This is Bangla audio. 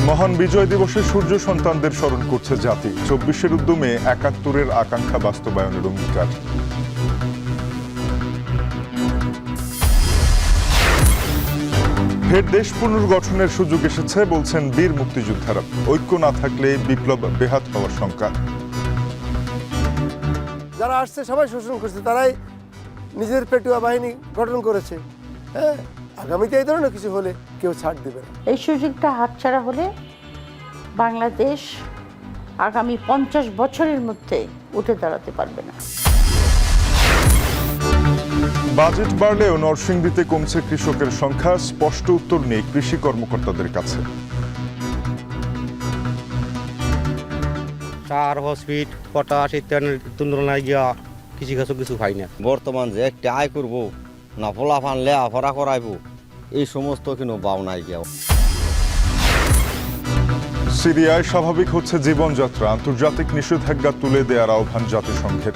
মহান বিজয় দিবসে সূর্য সন্তানদের স্মরণ করছে জাতি। ২৪-এর উদ্যমে ৭১-এর আকাঙ্ক্ষা বাস্তবায়নের অঙ্গীকার। ফের দেশ পুনর্গঠনের সুযোগ এসেছে বলছেন বীর মুক্তিযোদ্ধারা। ঐক্য না থাকলে বিপ্লব বেহাত হওয়ার শঙ্কা। যারা আসছে সবাই শোষণ করছে, তারাই নিজের পেটুয়া বাহিনী গঠন করেছে। হ্যাঁ, আগামীতে এই ধরনের কিছু হলে কেউ ছাড় দেবে না। এই সুযোগটা হাতছাড়া হলে বাংলাদেশ আগামী ৫০ বছরের মধ্যে উঠে দাঁড়াতে পারবে না। বাজেট বাড়লেও নরসিংদীতে কমছে কৃষকের সংখ্যা, স্পষ্ট উত্তর নেই কৃষি কর্মকর্তাদের কাছে। সার, হসপিট, পটাশ ইত্যাদির তুলনায় গিয়া কৃষিকাজ কিছু পাই না। বর্তমান যে একটা আয় করব না, ফলা ফানলে আফরা করাইব, এই সমস্ত কিন্তু বাও নাই গিয়া। সিরিয়ায় স্বাভাবিক হচ্ছে জীবনযাত্রা, আন্তর্জাতিক নিষেধাজ্ঞা তুলে দেওয়ার আহ্বান জাতিসংঘের।